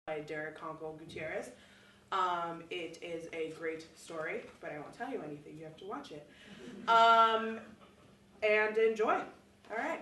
by Derek Conkle Gutierrez. It is a great story, but I won't tell you anything. You have to watch it. And enjoy. All right.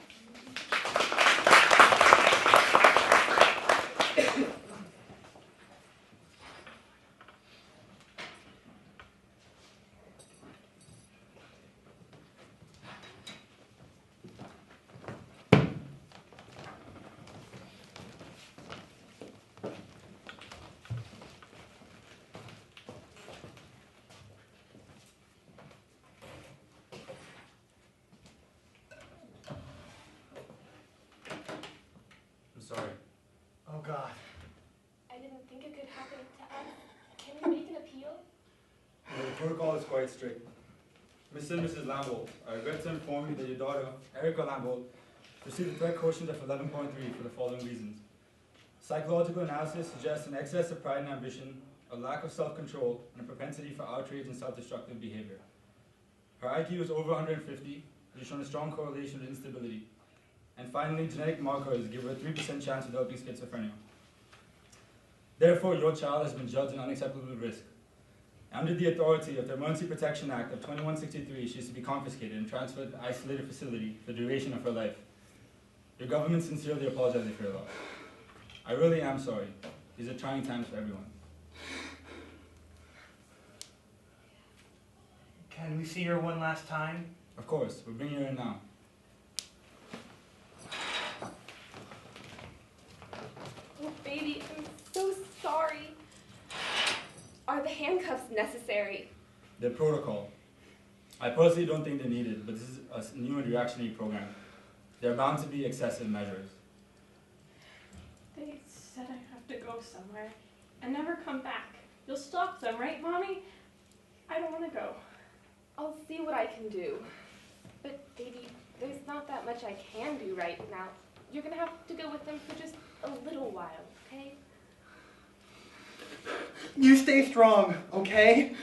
I'm sorry. Oh, God. I didn't think it could happen to us. Can we make an appeal? Well, the protocol is quite strict. Mr. and Mrs. Lambolt, I regret to inform you that your daughter, Erica Lambolt, received a threat quotient of 11.3 for the following reasons. Psychological analysis suggests an excess of pride and ambition, a lack of self-control, and a propensity for outrage and self-destructive behavior. Her IQ is over 150, which has shown a strong correlation with instability. And finally, genetic markers give her a 3% chance of developing schizophrenia. Therefore, your child has been judged an unacceptable risk. Under the authority of the Emergency Protection Act of 2163, she is to be confiscated and transferred to an isolated facility for the duration of her life. Your government sincerely apologizes for your loss. I really am sorry. These are trying times for everyone. Can we see her one last time? Of course, we're bringing her in now. Oh, baby, I'm so sorry. Are the handcuffs necessary? The protocol. I personally don't think they're needed, but this is a new and reactionary program. There are bound to be excessive measures. They said I have to go somewhere and never come back. You'll stop them, right, Mommy? I don't want to go. I'll see what I can do. But, baby, there's not that much I can do right now. You're gonna have to go with them for just a little while, okay? You stay strong, okay?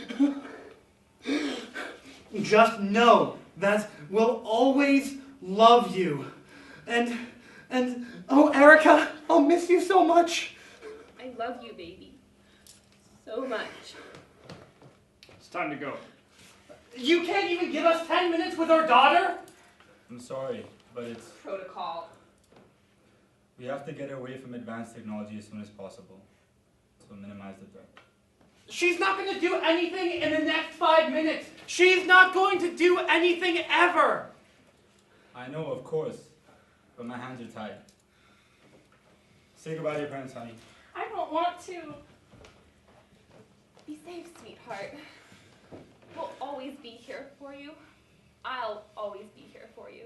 Just know that we'll always love you. And, oh, Erica, I'll miss you so much. I love you, baby. So much. It's time to go. You can't even give us 10 minutes with our daughter? I'm sorry, but it's... Protocol. We have to get away from advanced technology as soon as possible, to minimize the threat. She's not going to do anything in the next 5 minutes. She's not going to do anything ever. I know, of course, but my hands are tied. Say goodbye to your parents, honey. I don't want to. Be safe, sweetheart. We'll always be here for you. I'll always be here for you.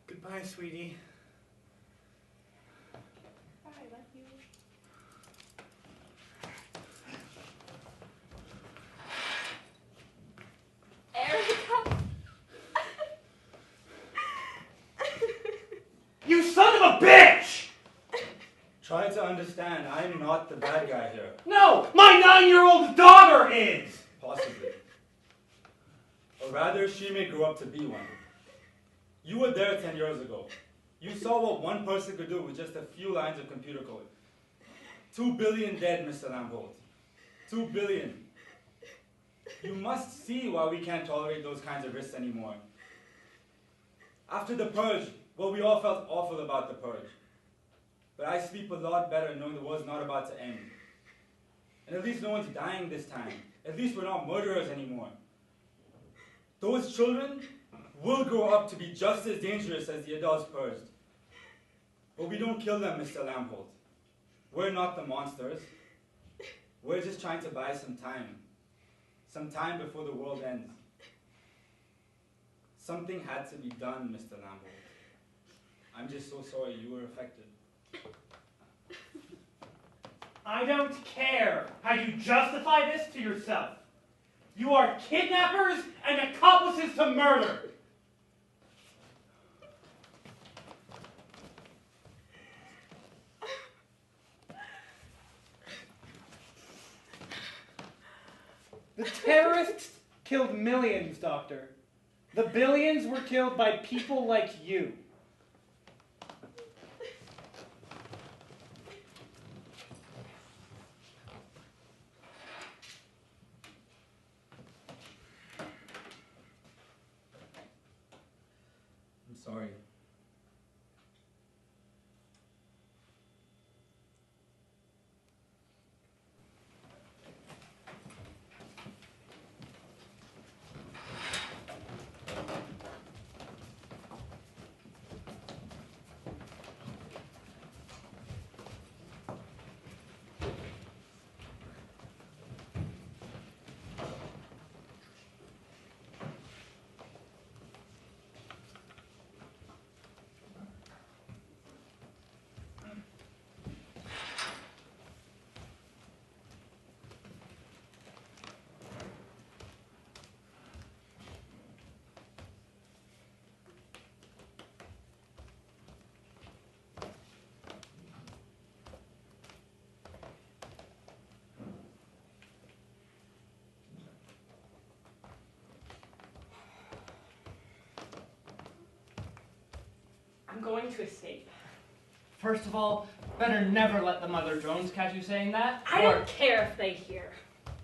Goodbye, sweetie. Bye, I love you. Erica! You son of a bitch! Try to understand, I'm not the bad guy here. No, my 9-year-old daughter is! Possibly. Or rather, she may grow up to be one. You were there 10 years ago. You saw what one person could do with just a few lines of computer code. 2 billion dead, Mr. Lambolt. 2 billion. You must see why we can't tolerate those kinds of risks anymore. After the purge, well, we all felt awful about the purge. But I sleep a lot better knowing the world's not about to end. And at least no one's dying this time. At least we're not murderers anymore. Those children will grow up to be just as dangerous as the adults purged. But we don't kill them, Mr. Lambolt. We're not the monsters. We're just trying to buy some time. Some time before the world ends. Something had to be done, Mr. Lambolt. I'm just so sorry you were affected. I don't care how you justify this to yourself. You are kidnappers and accomplices to murder. The terrorists killed millions, Doctor. The billions were killed by people like you. sorry. I'm going to escape. First of all, better never let the Mother Drones catch you saying that. I don't care if they hear.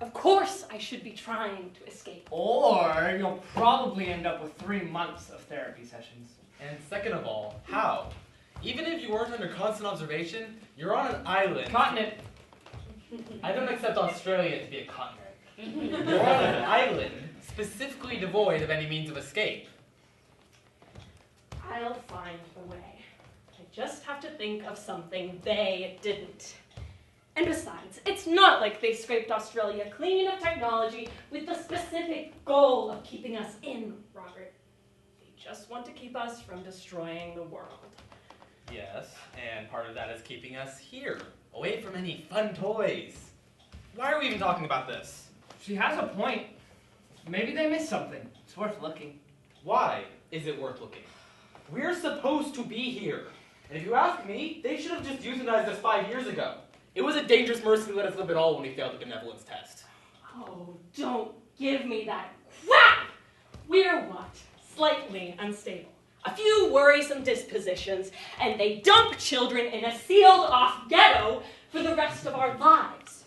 Of course I should be trying to escape. Or you'll probably end up with 3 months of therapy sessions. And second of all, how? Even if you weren't under constant observation, you're on an island. Continent. I don't accept Australia to be a continent. You're on an island, specifically devoid of any means of escape. I'll find a way. I just have to think of something they didn't. And besides, it's not like they scraped Australia clean of technology with the specific goal of keeping us in, Robert. They just want to keep us from destroying the world. Yes, and part of that is keeping us here, away from any fun toys. Why are we even talking about this? She has a point. Maybe they missed something. It's worth looking. Why is it worth looking? We're supposed to be here. And if you ask me, they should have just euthanized us 5 years ago. It was a dangerous mercy to let us live at all when we failed the benevolence test. Oh, don't give me that crap! We're what? Slightly unstable. A few worrisome dispositions, and they dump children in a sealed-off ghetto for the rest of our lives.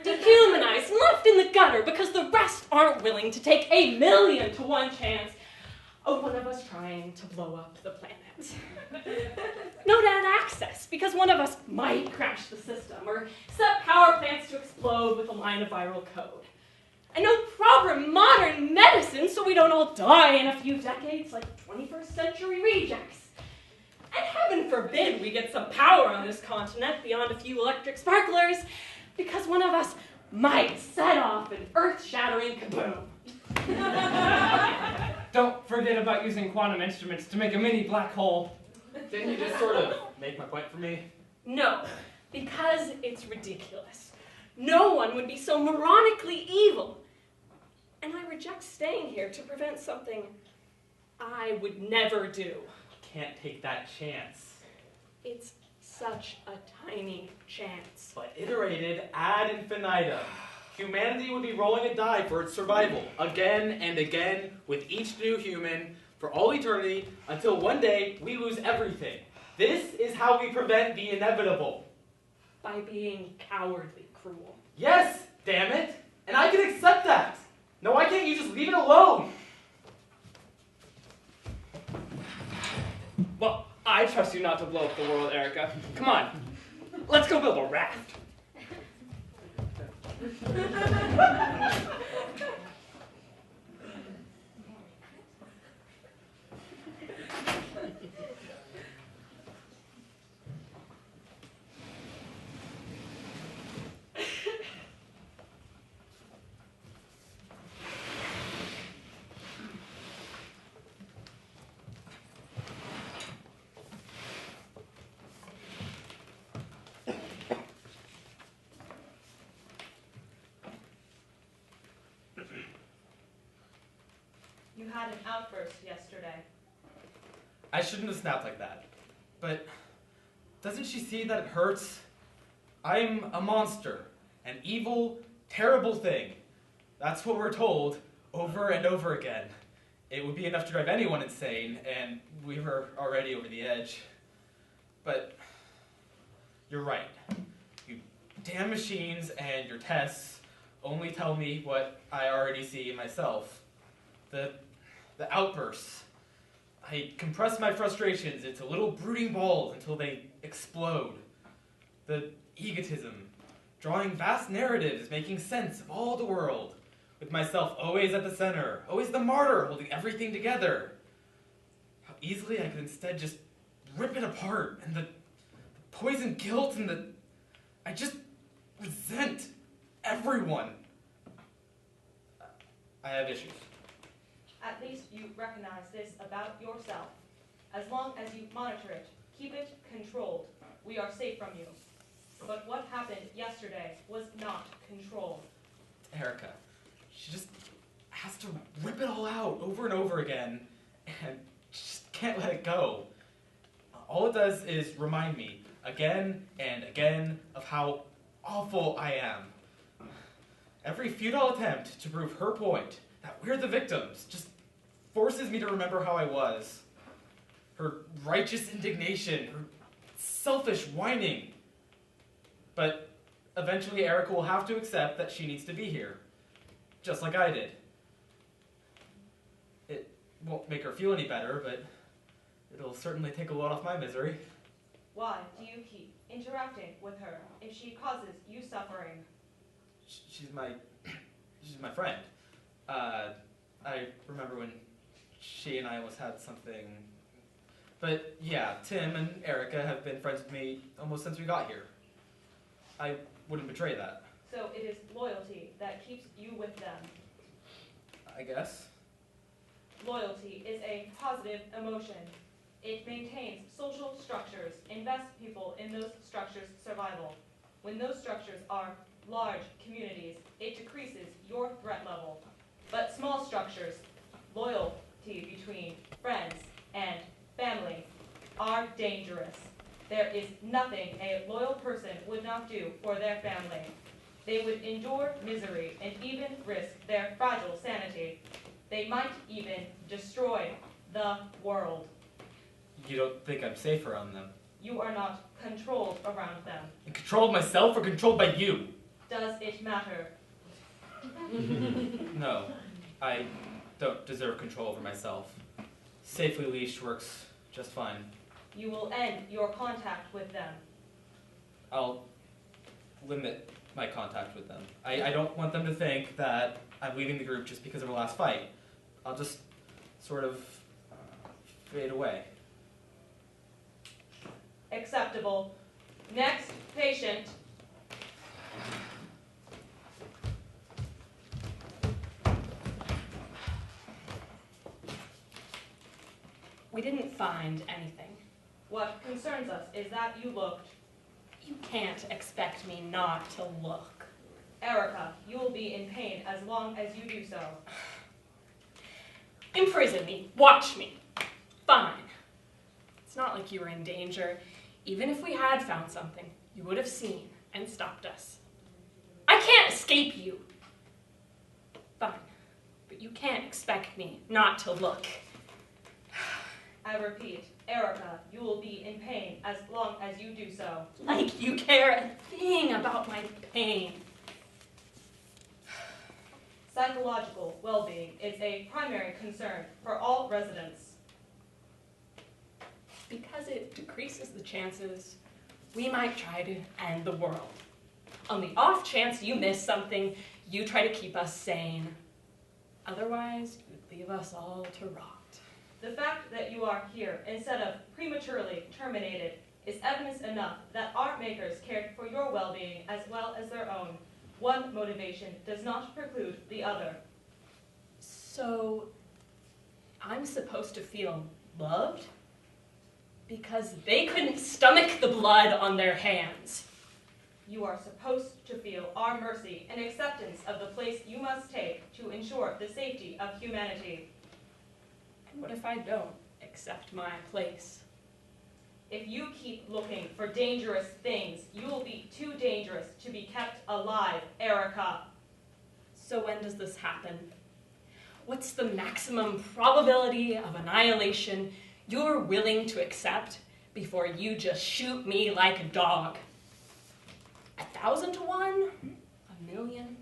Dehumanized, left in the gutter because the rest aren't willing to take a 1,000,000 to 1 chance of one of us trying to blow up the planet. No data access, because one of us might crash the system or set power plants to explode with a line of viral code. And no proper modern medicine so we don't all die in a few decades like 21st century rejects. And heaven forbid we get some power on this continent beyond a few electric sparklers, because one of us might set off an earth-shattering kaboom. Don't forget about using quantum instruments to make a mini black hole. Didn't you just sort of make my point for me? No, because it's ridiculous. No one would be so moronically evil. And I reject staying here to prevent something I would never do. Can't take that chance. It's such a tiny chance. But iterated ad infinitum. Humanity would be rolling a die for its survival, again and again, with each new human, for all eternity, until one day we lose everything. This is how we prevent the inevitable. By being cowardly cruel. Yes, damn it! And I can accept that! No, why can't you just leave it alone? Well, I trust you not to blow up the world, Erica. Come on. Let's go build a raft. You had an outburst yesterday. I shouldn't have snapped like that. But doesn't she see that it hurts? I'm a monster. An evil, terrible thing. That's what we're told over and over again. It would be enough to drive anyone insane, and we were already over the edge. But you're right. You damn machines and your tests only tell me what I already see in myself. The outbursts. I compress my frustrations into little brooding balls until they explode. The egotism, drawing vast narratives, making sense of all the world, with myself always at the center, always the martyr holding everything together. How easily I could instead just rip it apart, and the poison guilt and I just resent everyone. I have issues. At least you recognize this about yourself. As long as you monitor it, keep it controlled, we are safe from you. But what happened yesterday was not controlled. Erica, she just has to rip it all out over and over again, and just can't let it go. All it does is remind me again and again of how awful I am. Every futile attempt to prove her point, that we're the victims, just forces me to remember how I was. Her righteous indignation, her selfish whining. But eventually Erica will have to accept that she needs to be here, just like I did. It won't make her feel any better, but it'll certainly take a load off my misery. Why do you keep interacting with her if she causes you suffering? She's my friend. I remember when she and I almost had something. But yeah, Tim and Erica have been friends with me almost since we got here. I wouldn't betray that. So it is loyalty that keeps you with them. I guess. Loyalty is a positive emotion. It maintains social structures, invests people in those structures' survival. When those structures are large communities, it decreases your threat level. But small structures, loyalty between friends and family, are dangerous. There is nothing a loyal person would not do for their family. They would endure misery and even risk their fragile sanity. They might even destroy the world. You don't think I'm safe around them? You are not controlled around them. And controlled myself or controlled by you? Does it matter? No, I don't deserve control over myself. Safely leashed works just fine. You will end your contact with them. I'll limit my contact with them. I don't want them to think that I'm leaving the group just because of our last fight. I'll just sort of fade away. Acceptable. Next patient. We didn't find anything. What concerns us is that you looked. You can't expect me not to look. Erica, you will be in pain as long as you do so. Imprison me. Watch me. Fine. It's not like you were in danger. Even if we had found something, you would have seen and stopped us. I can't escape you. Fine. But you can't expect me not to look. I repeat, Erica, you will be in pain as long as you do so. Like you care a thing about my pain. Psychological well-being is a primary concern for all residents. Because it decreases the chances we might try to end the world. On the off chance you miss something, you try to keep us sane. Otherwise, you would leave us all to rot. The fact that you are here instead of prematurely terminated is evidence enough that our makers cared for your well-being as well as their own. One motivation does not preclude the other. So, I'm supposed to feel loved? Because they couldn't stomach the blood on their hands. You are supposed to feel our mercy and acceptance of the place you must take to ensure the safety of humanity. And what if I don't accept my place? If you keep looking for dangerous things, you will be too dangerous to be kept alive, Erica. So when does this happen? What's the maximum probability of annihilation you're willing to accept before you just shoot me like a dog? 1,000 to 1? 1,000,000?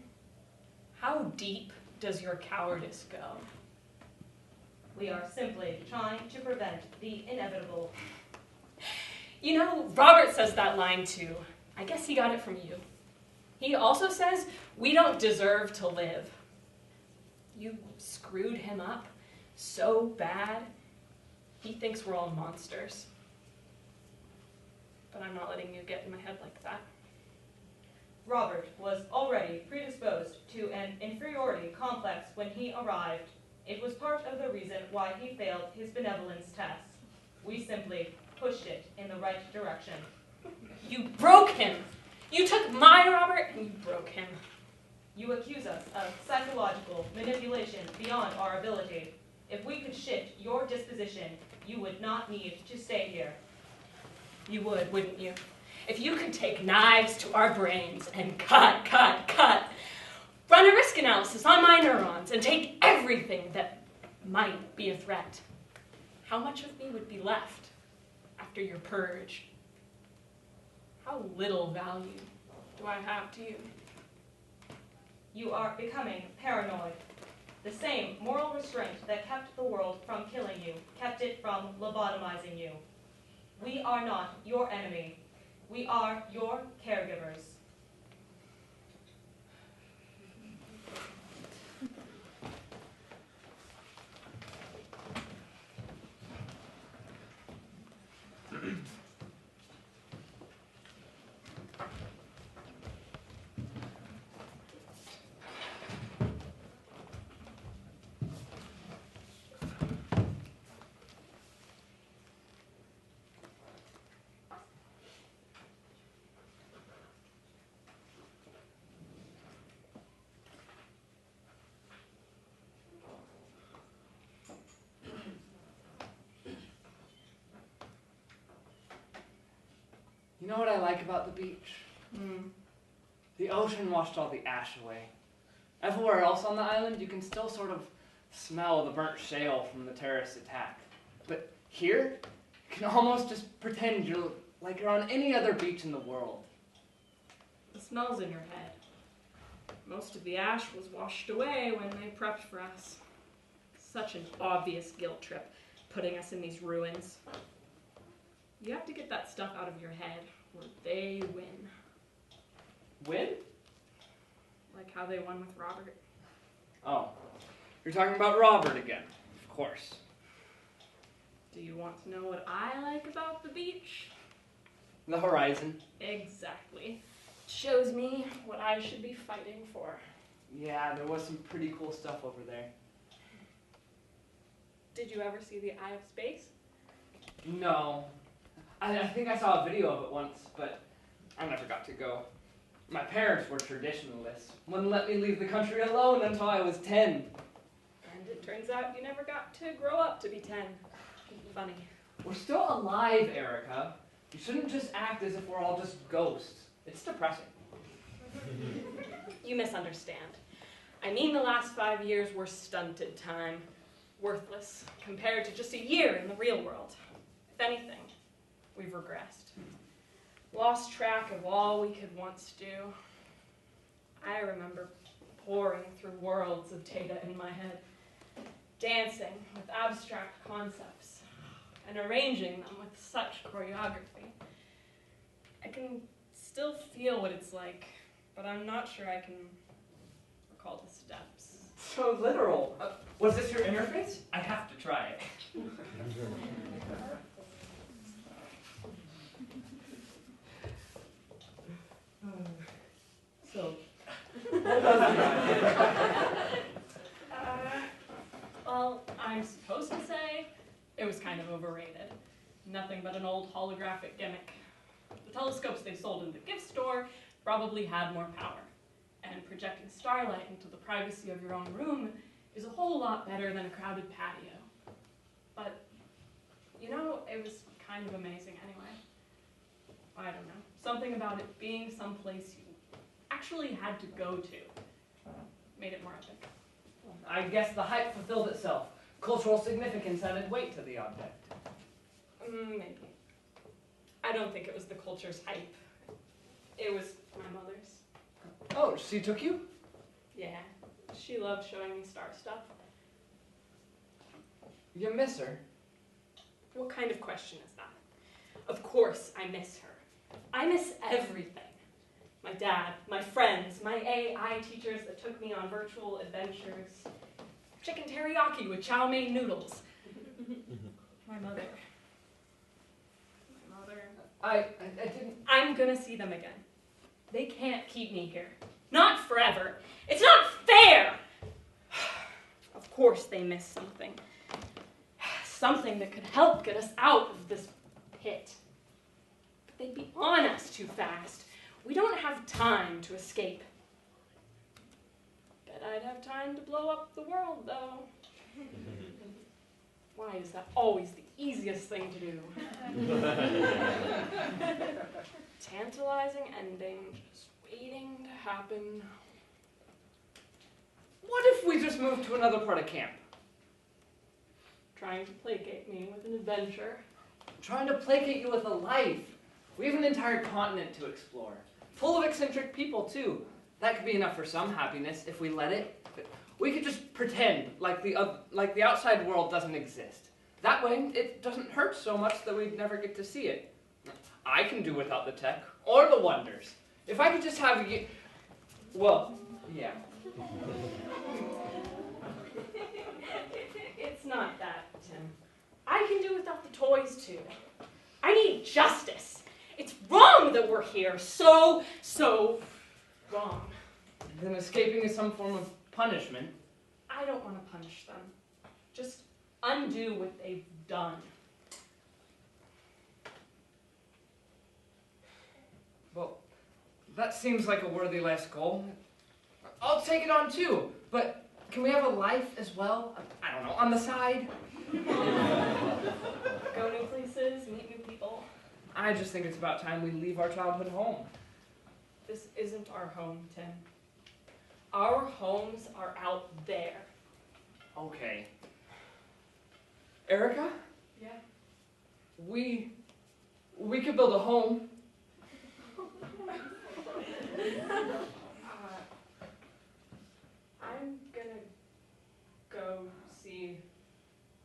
How deep does your cowardice go? We are simply trying to prevent the inevitable. You know, Robert says that line too. I guess he got it from you. He also says we don't deserve to live. You screwed him up so bad, he thinks we're all monsters. But I'm not letting you get in my head like that. Robert was already predisposed to an inferiority complex when he arrived. It was part of the reason why he failed his benevolence test. We simply pushed it in the right direction. You broke him. You took my Robert and you broke him. You accuse us of psychological manipulation beyond our ability. If we could shift your disposition, you would not need to stay here. You would, wouldn't you? If you could take knives to our brains and cut, run a risk analysis on my neurons and take everything that might be a threat, how much of me would be left after your purge? How little value do I have to you? You are becoming paranoid. The same moral restraint that kept the world from killing you, kept it from lobotomizing you. We are not your enemy. We are your caregivers. You know what I like about the beach? The ocean washed all the ash away. Everywhere else on the island, you can still sort of smell the burnt shale from the terrorist attack. But here, you can almost just pretend you're like you're on any other beach in the world. The smell's in your head. Most of the ash was washed away when they prepped for us. Such an obvious guilt trip, putting us in these ruins. You have to get that stuff out of your head, or they win. Win? Like how they won with Robert. Oh, you're talking about Robert again, of course. Do you want to know what I like about the beach? The horizon. Exactly. Shows me what I should be fighting for. Yeah, there was some pretty cool stuff over there. Did you ever see the Eye of Space? No. I think I saw a video of it once, but I never got to go. My parents were traditionalists. Wouldn't let me leave the country alone until I was 10. And it turns out you never got to grow up to be 10. Funny. We're still alive, Erica. You shouldn't just act as if we're all just ghosts. It's depressing. You misunderstand. I mean the last 5 years were stunted time. Worthless compared to just a year in the real world. If anything, we've regressed. Lost track of all we could once do. I remember pouring through worlds of data in my head, dancing with abstract concepts, and arranging them with such choreography. I can still feel what it's like, but I'm not sure I can recall the steps. So literal. Was this your interface? I have to try it. So, well, I'm supposed to say it was kind of overrated. Nothing but an old holographic gimmick. The telescopes they sold in the gift store probably had more power. And projecting starlight into the privacy of your own room is a whole lot better than a crowded patio. But, you know, it was kind of amazing anyway. I don't know. Something about it being someplace you actually had to go to made it more epic. I guess the hype fulfilled itself. Cultural significance added weight to the object. Maybe. I don't think it was the culture's hype. It was my mother's. Oh, she took you? Yeah, she loved showing me star stuff. You miss her? What kind of question is that? Of course I miss her. I miss everything. My dad, my friends, my AI teachers that took me on virtual adventures, chicken teriyaki with chow mein noodles, my mother. I didn't... I'm gonna see them again. They can't keep me here. Not forever. It's not fair! Of course they miss something. Something that could help get us out of this pit. But they'd be on us too fast. We don't have time to escape. Bet I'd have time to blow up the world, though. Why is that always the easiest thing to do? Tantalizing ending, just waiting to happen. What if we just moved to another part of camp? Trying to placate me with an adventure. Trying to placate you with a life. We have an entire continent to explore. Full of eccentric people, too. That could be enough for some happiness if we let it. But we could just pretend like the outside world doesn't exist. That way, it doesn't hurt so much that we'd never get to see it. I can do without the tech, or the wonders. If I could just have you... Well, yeah. It's not that, Tim. I can do without the toys, too. I need justice. It's wrong that we're here. So wrong. Then escaping is some form of punishment. I don't want to punish them. Just undo what they've done. Well, that seems like a worthy last goal. I'll take it on too, but can we have a life as well? I don't know, on the side? Go new places, meet new people. I just think it's about time we leave our childhood home. This isn't our home, Tim. Our homes are out there. Okay. Erica? Yeah. We could build a home. I'm gonna go see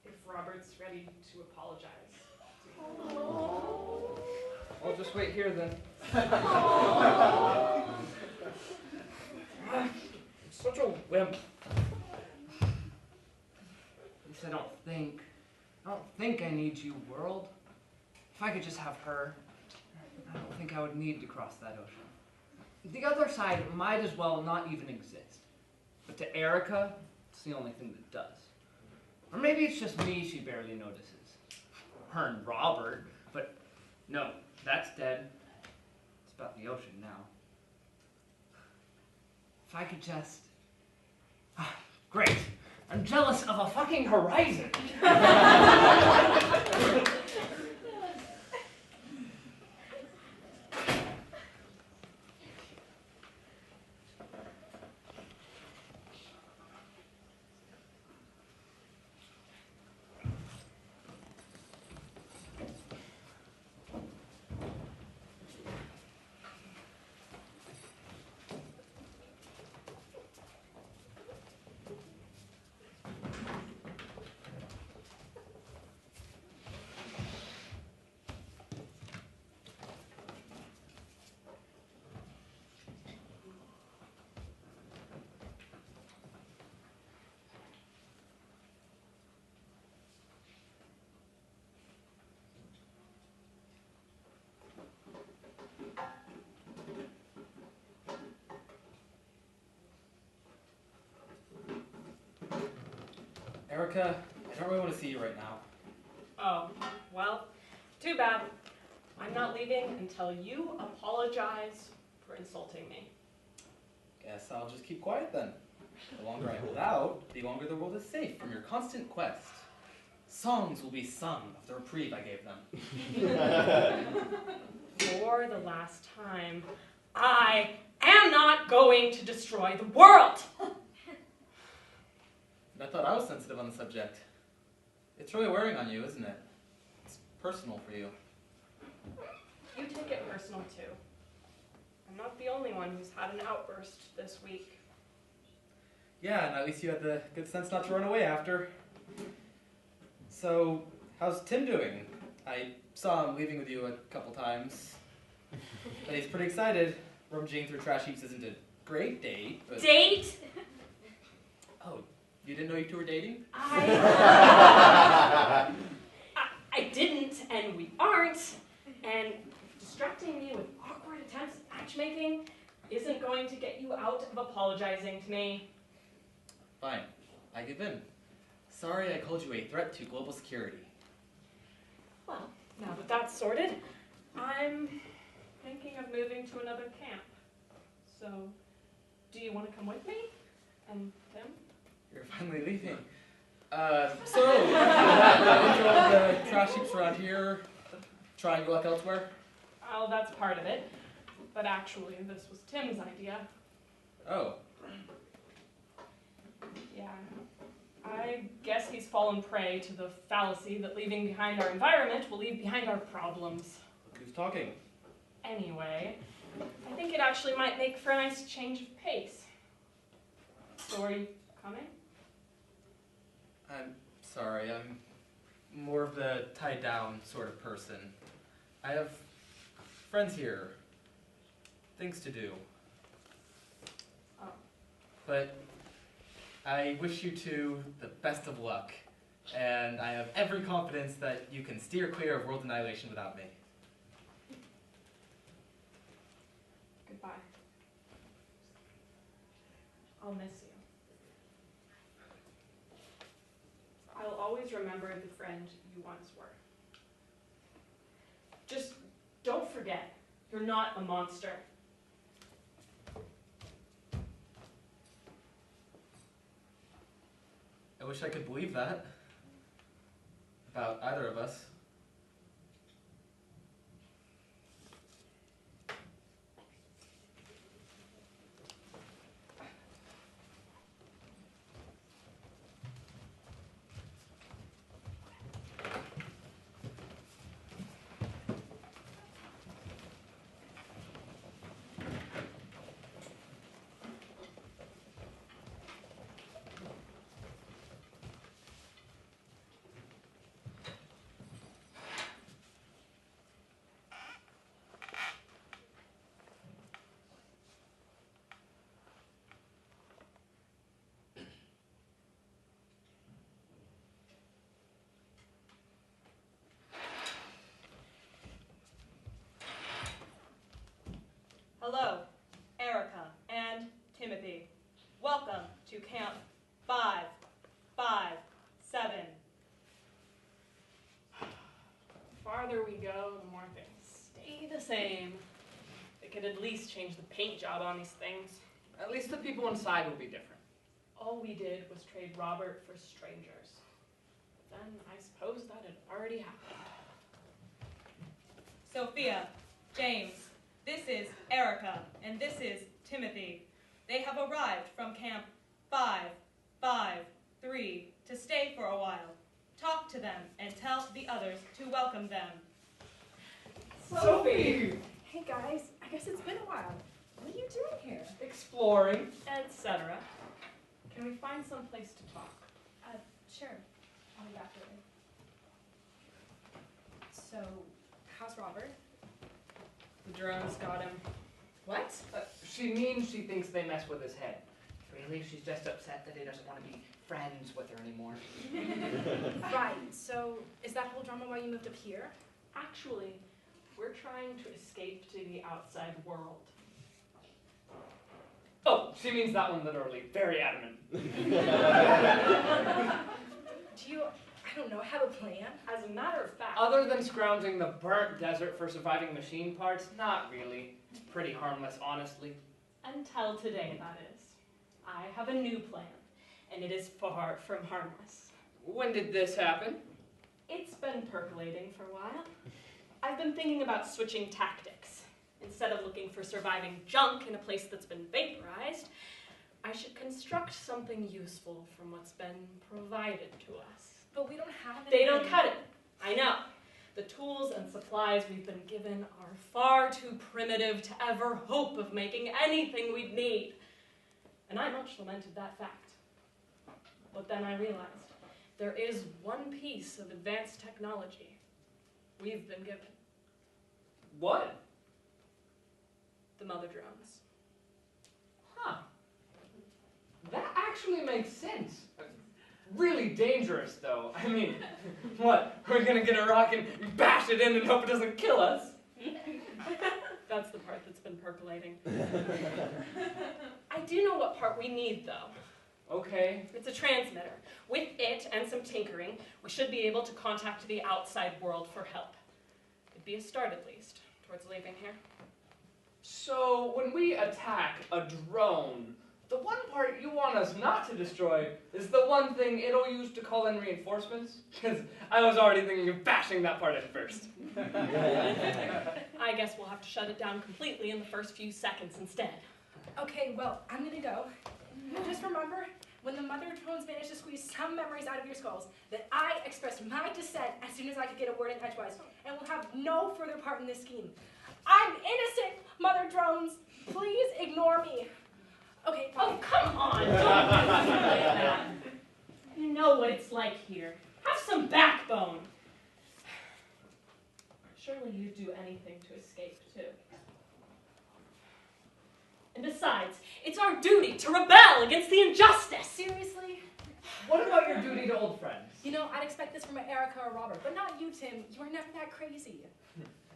if Robert's ready to apologize. I'll just wait here then. Such a wimp. At least I don't think I need you, world. If I could just have her, I don't think I would need to cross that ocean. The other side might as well not even exist. But to Erica, it's the only thing that does. Or maybe it's just me she barely notices. Her and Robert, but no, that's dead. It's about the ocean now. If I could just... Great! I'm jealous of a fucking horizon! Erica, I don't really want to see you right now. Oh, well, too bad. I'm not leaving until you apologize for insulting me. Guess I'll just keep quiet then. The longer I hold out, the longer the world is safe from your constant quest. Songs will be sung of the reprieve I gave them. For the last time, I am not going to destroy the world! I thought I was sensitive on the subject. It's really wearing on you, isn't it? It's personal for you. You take it personal, too. I'm not the only one who's had an outburst this week. Yeah, and at least you had the good sense not to run away after. So, how's Tim doing? I saw him leaving with you a couple times. But he's pretty excited. Rummaging through trash heaps isn't a great date, but... Date? Oh, you didn't know you two were dating? I didn't, and we aren't. And distracting me with awkward attempts at matchmaking isn't going to get you out of apologizing to me. Fine, I give in. Sorry I called you a threat to global security. Well, now that that's sorted, I'm thinking of moving to another camp. So, do you want to come with me? And Tim? You're finally leaving. So, enjoy the trash heaps around here, try and go look elsewhere? Oh, that's part of it. But actually, this was Tim's idea. Oh, Yeah. I guess he's fallen prey to the fallacy that leaving behind our environment will leave behind our problems. look who's talking. Anyway, I think it actually might make for a nice change of pace. So are you coming? I'm sorry, I'm more of the tied down sort of person. I have friends here, things to do. Oh. But I wish you two the best of luck, and I have every confidence that you can steer clear of world annihilation without me. Goodbye. I'll miss you. I'll always remember the friend you once were. Just don't forget, you're not a monster. I wish I could believe that about either of us. Hello, Erica and Timothy. Welcome to Camp 557. The farther we go, the more things stay the same. They could at least change the paint job on these things. At least the people inside will be different. All we did was trade Robert for strangers. Then I suppose that had already happened. Sophia, James, this is Erica, and this is Timothy. They have arrived from Camp 553 to stay for a while. Talk to them and tell the others to welcome them. Sophie! Hey guys, I guess it's been a while. What are you doing here? Exploring, etc. Can we find some place to talk? Sure. I'll be back later. So, how's Robert? The drones got him. What? She means she thinks they mess with his head. Really, she's just upset that he doesn't want to be friends with her anymore. Right, so is that whole drama why you moved up here? Actually, we're trying to escape to the outside world. Oh, she means that one literally. Very adamant. Do you, I don't know, have a plan? As a matter of fact, Other than scrounging the burnt desert for surviving machine parts, not really. It's pretty harmless, honestly. until today, that is, I have a new plan, and it is far from harmless. When did this happen? It's been percolating for a while. I've been thinking about switching tactics. Instead of looking for surviving junk in a place that's been vaporized, I should construct something useful from what's been provided to us. But we don't have They don't anything. cut it. I know. The tools and supplies we've been given are far too primitive to ever hope of making anything we'd need. And I much lamented that fact. But then I realized There is one piece of advanced technology we've been given. What? The mother drones. Huh. That actually makes sense. Really dangerous, though. I mean, what? We're gonna get a rock and bash it in and hope it doesn't kill us? That's the part that's been percolating. I do know what part we need, though. Okay. It's a transmitter. With it and some tinkering, we should be able to contact the outside world for help. It'd be a start, at least, towards leaving here. So, when we attack a drone, the one part you want us not to destroy is the one thing it'll use to call in reinforcements? Because I was already thinking of bashing that part at first. I guess we'll have to shut it down completely in the first few seconds instead. Okay, well, I'm gonna go. Just remember, when the mother drones managed to squeeze some memories out of your skulls, that I expressed my dissent as soon as I could get a word in edgewise, and will have no further part in this scheme. I'm innocent, mother drones. Please ignore me. Okay. Oh, come on! Don't be like that. You know what it's like here. Have some backbone. Surely you'd do anything to escape, too. And besides, it's our duty to rebel against the injustice. Seriously? What about your duty to old friends? You know, I'd expect this from Erica or Robert, but not you, Tim. You were never that crazy.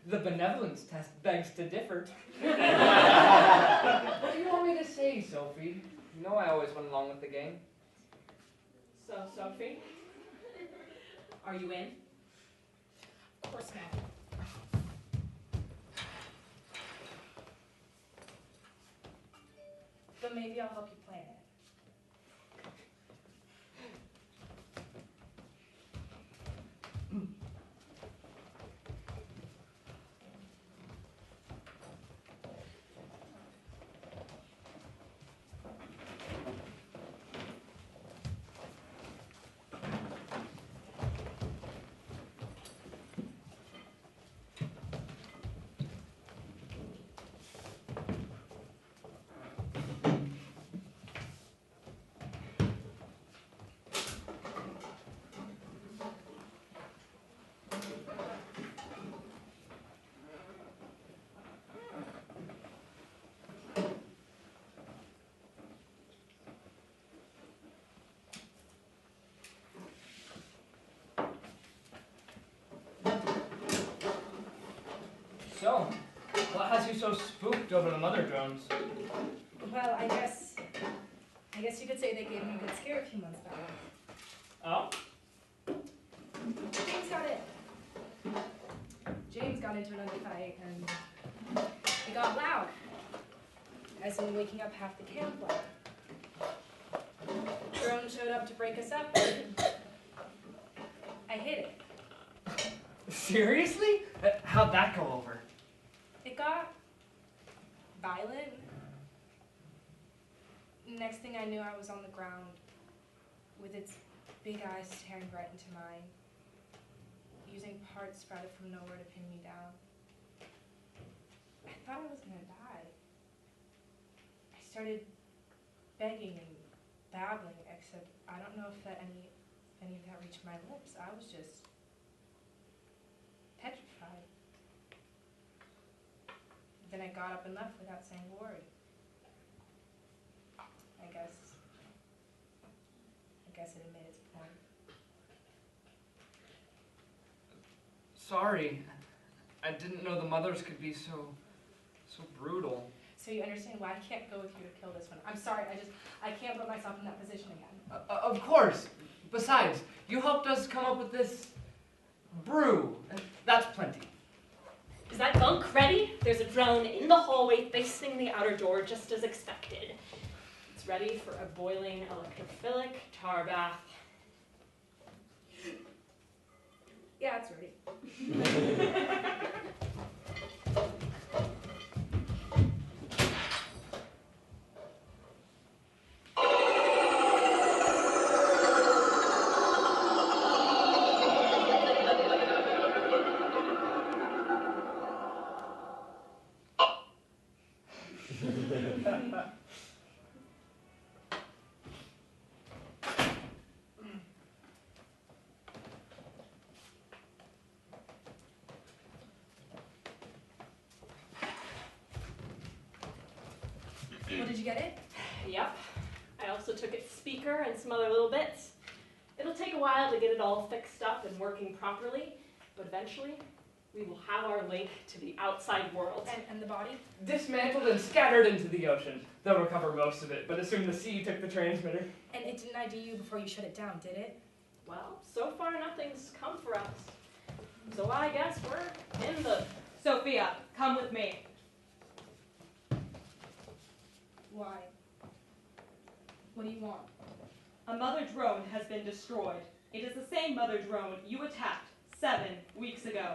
The benevolence test begs to differ. What do you want me to say, Sophie? You know I always went along with the game. So, Sophie, are you in? Of course not. But maybe I'll help you plan it. So, what has you so spooked over the mother drones? Well, I guess you could say they gave me a good scare a few months back. Oh? James got into another fight, and it got loud. As in waking up half the camp life. Drone showed up to break us up, and I hid it. Seriously? How'd that go over? It got violent. Next thing I knew, I was on the ground with its big eyes staring right into mine, using parts sprouted from nowhere to pin me down. I thought I was gonna die. I started begging and babbling, except I don't know if any of that reached my lips. I was just petrified. Then I got up and left without saying a word. I guess it had made its point. Sorry. I didn't know the mothers could be so brutal. So you understand why I can't go with you to kill this one. I'm sorry, I can't put myself in that position again. Of course. Besides, you helped us come up with this brew. That's plenty. Is that gunk ready? There's a drone in the hallway facing the outer door, just as expected. It's ready for a boiling electrophilic tar bath. Yeah, it's ready. Did you get it? Yep. I also took its speaker and some other little bits. It'll take a while to get it all fixed up and working properly, but eventually we will have our link to the outside world. And the body? Dismantled and scattered into the ocean. They'll recover most of it, but assume the sea took the transmitter. And it didn't ID you before you shut it down, did it? Well, so far nothing's come for us. So I guess we're in the... Sophia, come with me. Why? What do you want? A mother drone has been destroyed. It is the same mother drone you attacked 7 weeks ago.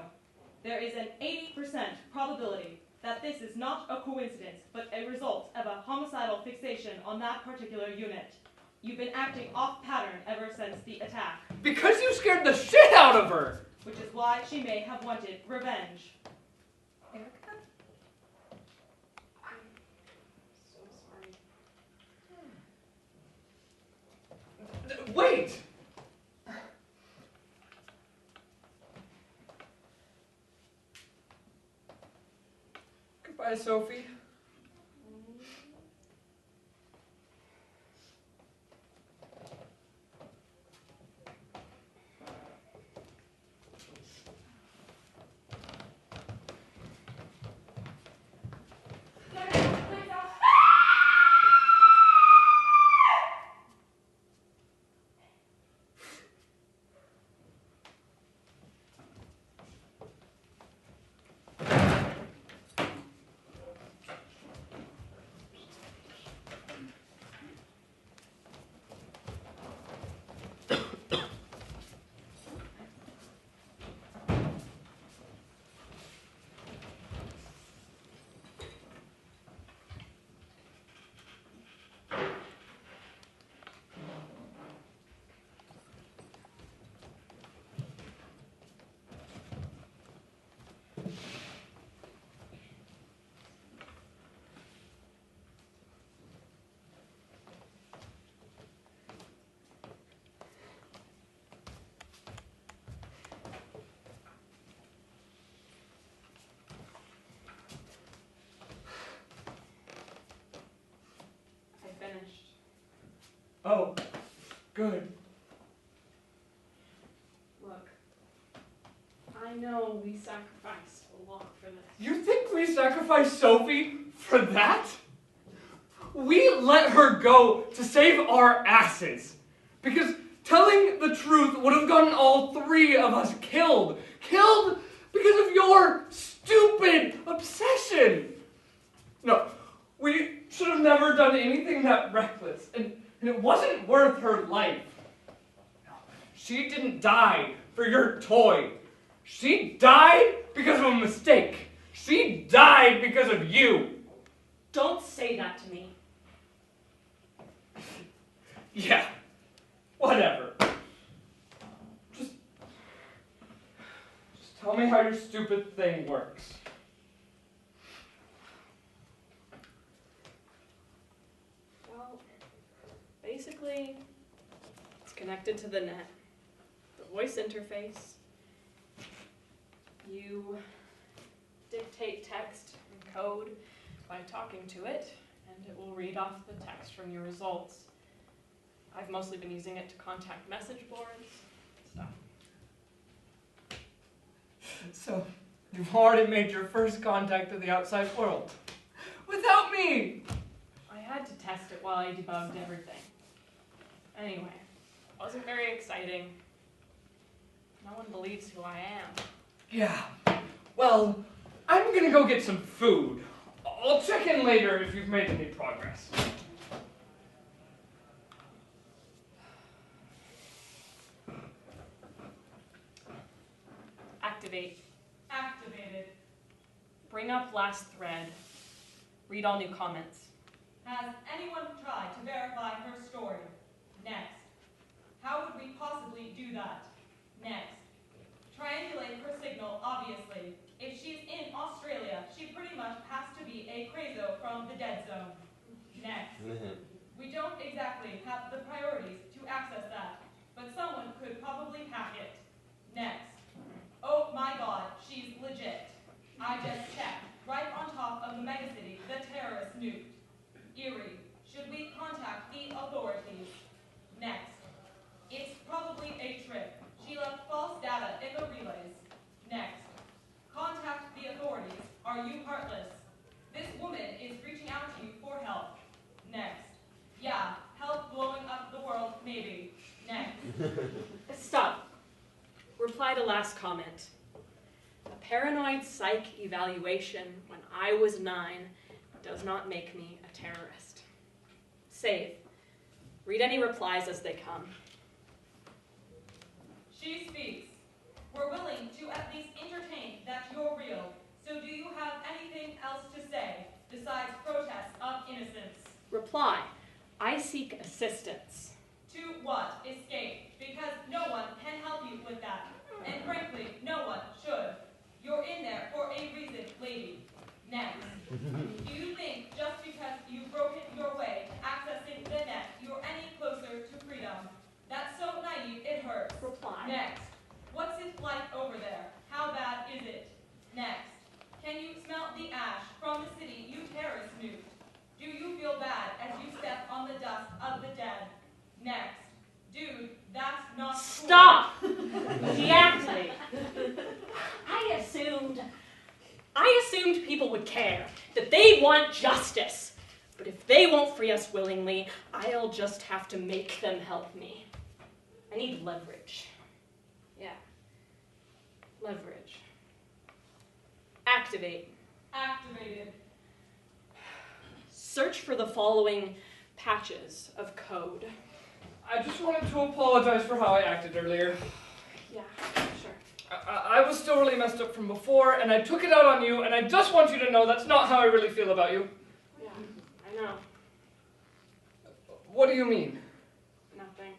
There is an 80% probability that this is not a coincidence, but a result of a homicidal fixation on that particular unit. You've been acting off pattern ever since the attack, Because you scared the shit out of her! which is why she may have wanted revenge. Erica? So sorry. Wait! Goodbye, Sophie. Finished. Oh, good. Look, I know we sacrificed a lot for this. You think we sacrificed Sophie for that? We let her go to save our asses. Because telling the truth would have gotten all 3 of us killed. Killed because of your stupid obsession. No, we should have never done anything that reckless. And it wasn't worth her life. No, she didn't die for your toy. She died because of a mistake. She died because of you. Don't say that to me. Yeah, whatever. Just tell me how your stupid thing works. Well, basically, it's connected to the net. The voice interface. You dictate text and code by talking to it, and it will read off the text from your results. I've mostly been using it to contact message boards and stuff. So, you've already made your first contact with the outside world. Without me! I had to test it while I debugged everything. Anyway, it wasn't very exciting. No one believes who I am. Yeah. Well, I'm gonna go get some food. I'll check in later if you've made any progress. Activate. Activated. Bring up last thread. Read all new comments. Has anyone tried to verify her story? Next. How would we possibly do that? Next. Triangulate her signal, obviously. If she's in Australia, she pretty much has to be a crazo from the dead zone. Next. We don't exactly have the priorities to access that, but someone could probably hack it. Next. Oh my god, she's legit. I just checked. Right on top of the megacity the terrorists nuked. Eerie. last comment. A paranoid psych evaluation when I was 9 does not make me a terrorist. Save. Read any replies as they come. She speaks. We're willing to at least entertain that you're real. So do you have anything else to say besides protests of innocence? Reply. I seek assistance. To what? Escape. Because no one can help you with that. And frankly, no one should. You're in there for a reason, lady. Next. Do you think just because you've broken your way accessing the net, you're any closer to freedom? That's so naive, it hurts. Reply. Next. What's it like over there? How bad is it? Next. Can you smell the ash from the city you terrorists moved? Do you feel bad as you step on the dust of the dead? Next. Dude, that's not cool. Stop! Deactivate. I assumed people would care, that they want justice. But if they won't free us willingly, I'll just have to make them help me. I need leverage. Yeah. Leverage. Activate. Activated. Search for the following patches of code. I just wanted to apologize for how I acted earlier. Yeah, sure. I was still really messed up from before, and I took it out on you, and I just want you to know that's not how I really feel about you. Yeah, I know. What do you mean? Nothing.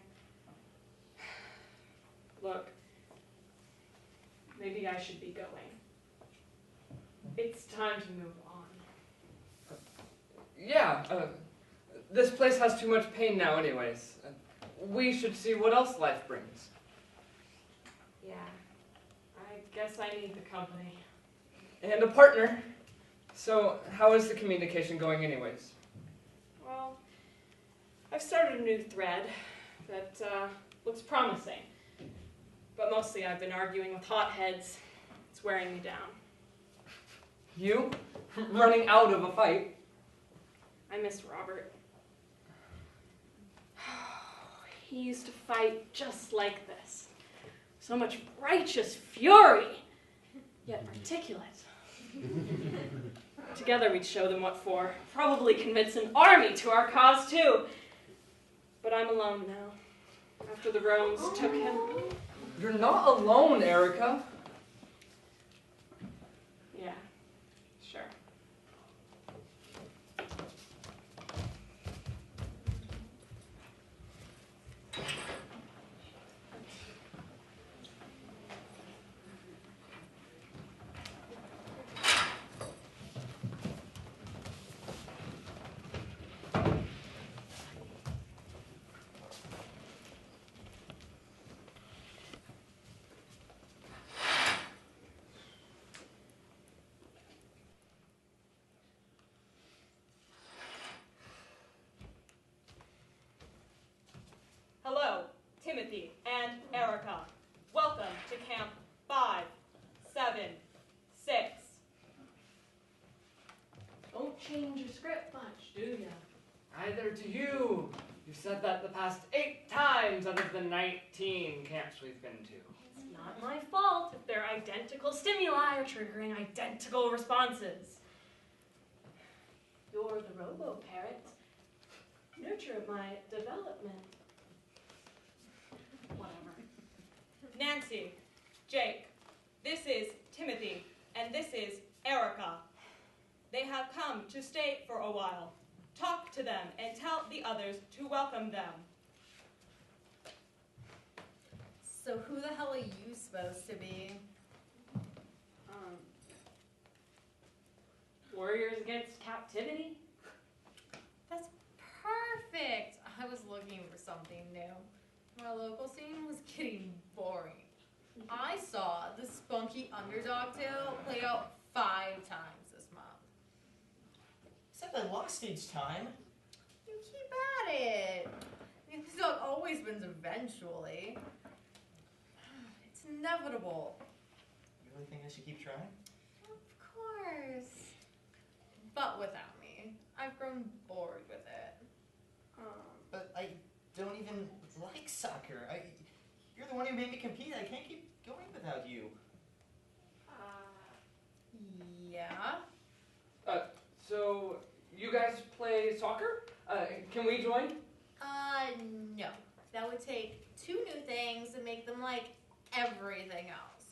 Look, maybe I should be going. It's time to move on. Yeah, this place has too much pain now anyways. We should see what else life brings. Yeah, I guess I need the company. And a partner. So, how is the communication going anyways? Well, I've started a new thread that looks promising. But mostly I've been arguing with hotheads. It's wearing me down. You? Running out of a fight? I miss Robert. He used to fight just like this. So much righteous fury, yet articulate. Together we'd show them what for. Probably convince an army to our cause too. But I'm alone now, after the Roans took him. You're not alone, Erica. Yeah, sure. Hello, Timothy and Erica. Welcome to Camp 576. Don't change your script much, do ya? Either to you. You've said that the past 8 times out of the 19 camps we've been to. It's not my fault if their identical stimuli are triggering identical responses. You're the robo-parrot. Nurture my development. Whatever. Nancy, Jake, this is Timothy, and this is Erica. They have come to stay for a while. Talk to them and tell the others to welcome them. So who the hell are you supposed to be? Warriors against captivity? That's perfect. I was looking for something new. My local scene was getting boring. I saw the spunky underdog tale play out 5 times this month. Except I lost each time. You keep at it. I mean, this dog always wins eventually. It's inevitable. You really think I should keep trying? Of course. But without me. I've grown bored with it. But I don't even like soccer. You're the one who made me compete. I can't keep going without you. Yeah. So you guys play soccer? Can we join? No. That would take 2 new things and make them like everything else.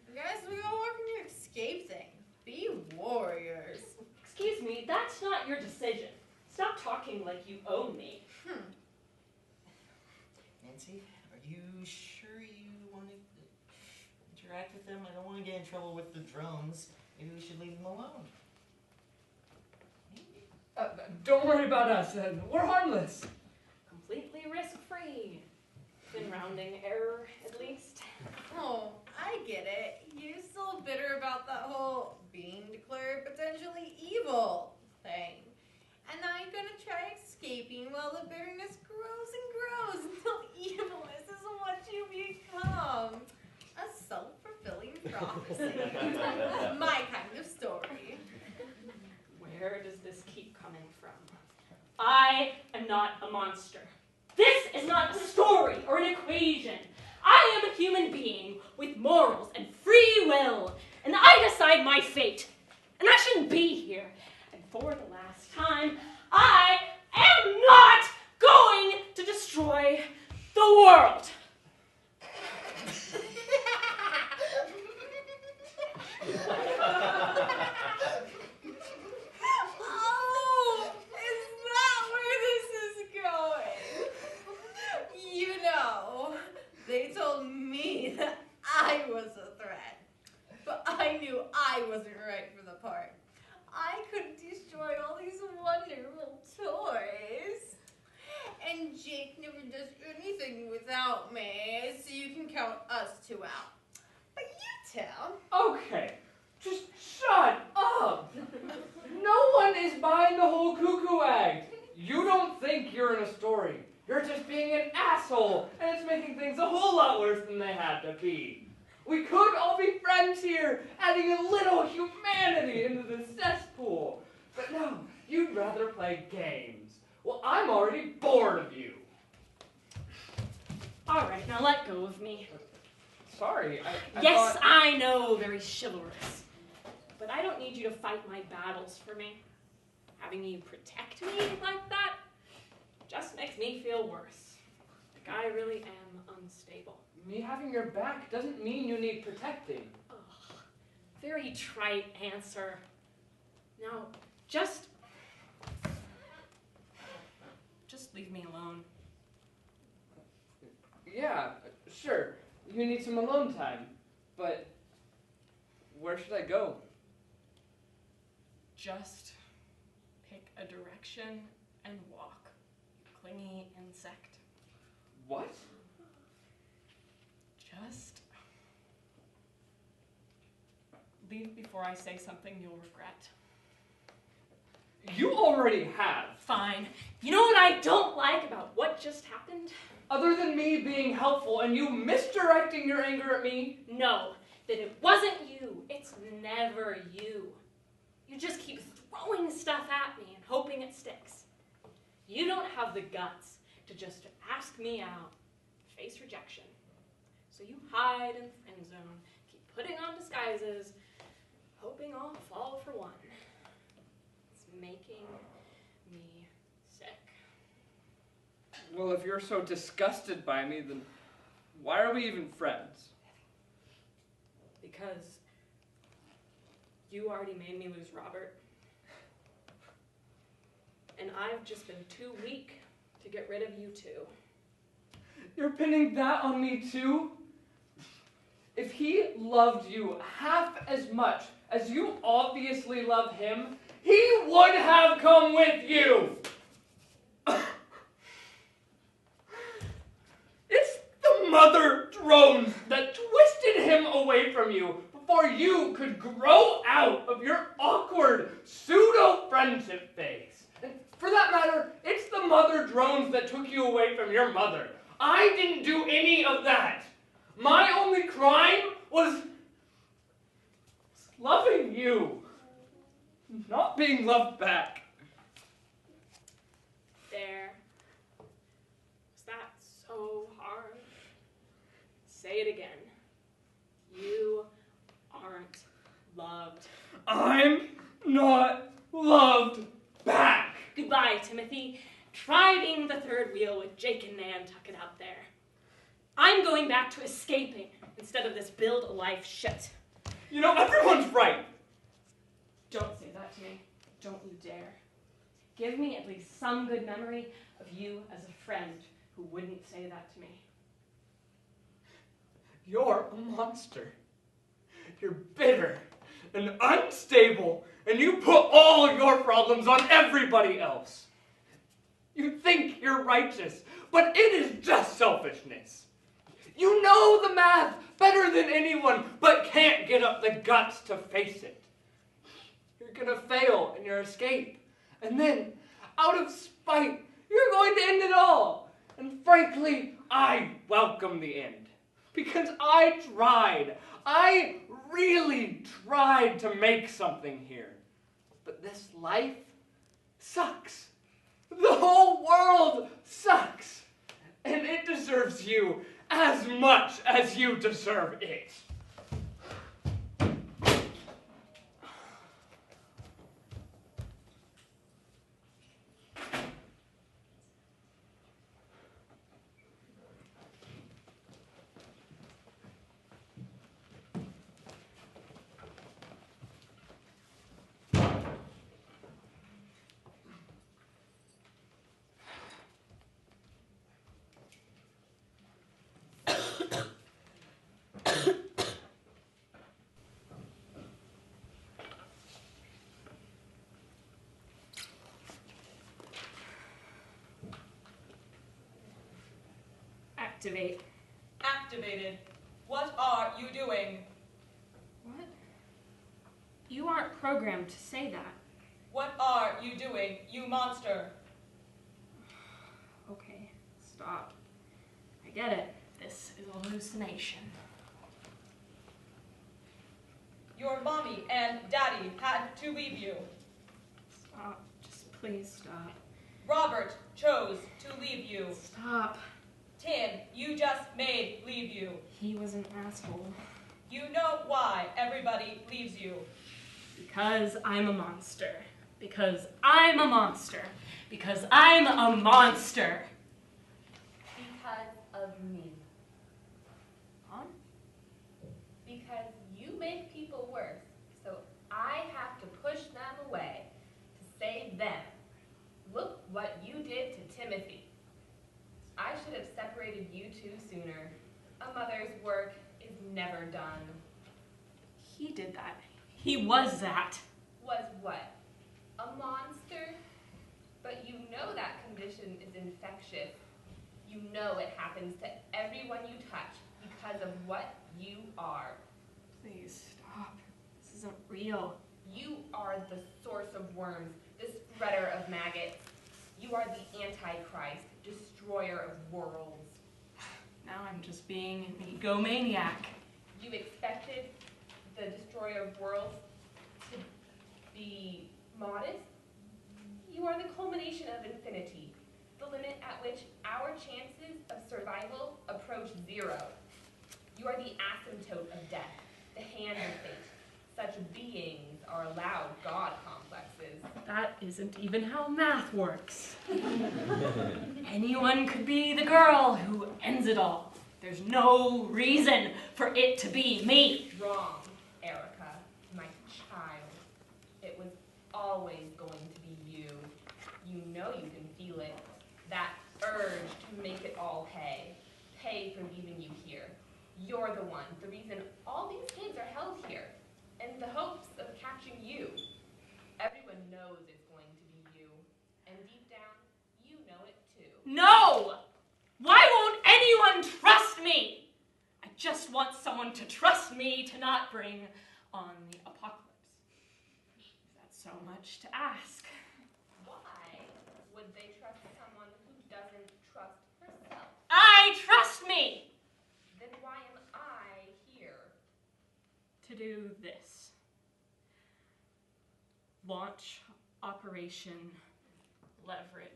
You guys, we all work on your escape thing. Be warriors. Excuse me, that's not your decision. Stop talking like you own me. Nancy, are you sure you want to interact with them? I don't want to get in trouble with the drones. Maybe we should leave them alone. Don't worry about us. We're harmless. Completely risk-free. Within rounding error, at least. Oh, I get it. You're still bitter about that whole being declared potentially evil thing. And now you're gonna try escaping while the bitterness grows and grows until evilness is what you become. A self-fulfilling prophecy. My kind of story. Where does this keep coming from? I am not a monster. This is not a story or an equation. I am a human being with morals and free will, and I decide my fate. And I shouldn't be here. And for the last time, I am not going to destroy the world. Oh, is that where this is going? You know, they told me that I was a threat, but I knew I wasn't right for the part. I could destroy all these wonderful toys. And Jake never does anything without me, so you can count us 2 out. But you tell. Okay, just shut up. No one is buying the whole cuckoo act. You don't think you're in a story. You're just being an asshole, and it's making things a whole lot worse than they had to be. We could all be friends here, adding a little humanity into the cesspool. But no, you'd rather play games. Well, I'm already bored of you. All right, now let go of me. Sorry, I Yes, thought... I know, very chivalrous. But I don't need you to fight my battles for me. Having you protect me like that just makes me feel worse. Like I really am unstable. Me having your back doesn't mean you need protecting. Ugh, very trite answer. Now, just leave me alone. Yeah, sure. You need some alone time. But where should I go? Just pick a direction and walk. Clingy insect. What? Just leave before I say something you'll regret. You already have. Fine. You know what I don't like about what just happened? Other than me being helpful and you misdirecting your anger at me? No, that it wasn't you. It's never you. You just keep throwing stuff at me and hoping it sticks. You don't have the guts to just ask me out, face rejection. So you hide in the friend zone, keep putting on disguises, hoping I'll fall for one. It's making me sick. Well, if you're so disgusted by me, then why are we even friends? Because you already made me lose Robert. And I've just been too weak to get rid of you too. You're pinning that on me too? If he loved you half as much as you obviously love him, he would have come with you! It's the mother drones that twisted him away from you before you could grow out of your awkward pseudo-friendship phase. And for that matter, it's the mother drones that took you away from your mother. I didn't do any of that. My only crime was loving you, not being loved back. There. Was that so hard? Say it again. loved. I'm not loved back. Goodbye, Timothy. Try being the third wheel with Jake and Nantucket out there. I'm going back to escaping instead of this build-a-life shit. You know, everyone's right. Don't say that to me. Don't you dare. Give me at least some good memory of you as a friend who wouldn't say that to me. You're a monster. You're bitter and unstable, and you put all your problems on everybody else. You think you're righteous, but it is just selfishness. You know the math better than anyone, but can't get up the guts to face it. You're gonna fail in your escape, and then, out of spite, you're going to end it all. And frankly, I welcome the end. Because I tried. I really tried to make something here. But this life sucks. The whole world sucks. And it deserves you as much as you deserve it. Activate. Activated. What are you doing? What? You aren't programmed to say that. What are you doing, you monster? Okay, stop. I get it. This is a hallucination. Your mommy and daddy had to leave you. Stop. Just please stop. Robert chose to leave you. Stop. Tim, you just made leave you. He was an asshole. You know why everybody leaves you. Because I'm a monster. Because I'm a monster. Because I'm a monster. Because of me. Huh? Because you make people worse, so I have to push them away to save them. Look what you did to Timothy. I should have separated you two sooner. A mother's work is never done. He did that. He was that. Was what? A monster? But you know that condition is infectious. You know it happens to everyone you touch because of what you are. Please stop. This isn't real. You are the source of worms, the spreader of maggots. You are the Antichrist, destroyer of worlds. Now I'm just being an egomaniac. You expected the destroyer of worlds to be modest? You are the culmination of infinity, the limit at which our chances of survival approach zero. You are the asymptote of death, the hand of fate. Such beings are allowed God complexes. That isn't even how math works. Anyone could be the girl who ends it all. There's no reason for it to be me. Wrong, Erica, my child. It was always going to be you. You know you can feel it. That urge to make it all pay. Pay for leaving you here. You're the one, the reason all these kids are held here. In the hopes of catching you. Everyone knows it's going to be you. And deep down, you know it too. No! Why won't anyone trust me? I just want someone to trust me to not bring on the apocalypse. Is that so much to ask? Why would they trust someone who doesn't trust herself? I trust me Then why am I here? to do this. Launch Operation Leverage.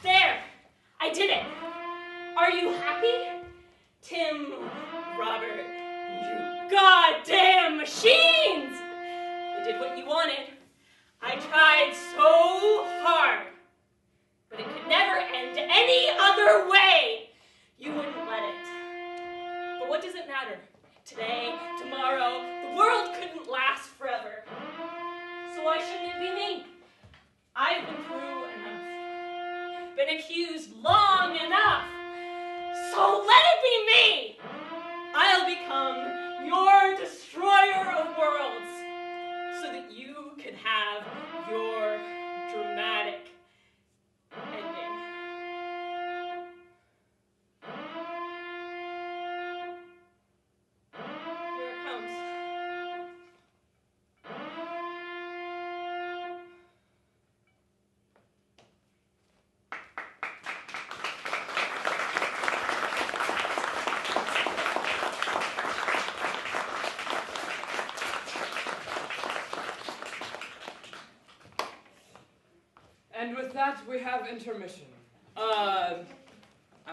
There! I did it! Are you happy? Tim, Robert, you goddamn machines! I did what you wanted. I tried so hard, but it could never end any other way. You wouldn't let it. But what does it matter? Today, tomorrow, the world couldn't last forever. So why shouldn't it be me? I've been through enough. Been accused long enough. So let it be me! I'll become your destroyer of worlds so that you can have your dramatic ending. Here it comes. And with that, we have intermission. I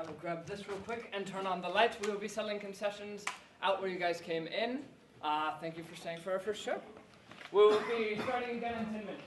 will grab this real quick and turn on the light. We will be selling concessions out where you guys came in. Thank you for staying for our first show. We will be starting again in 10 minutes.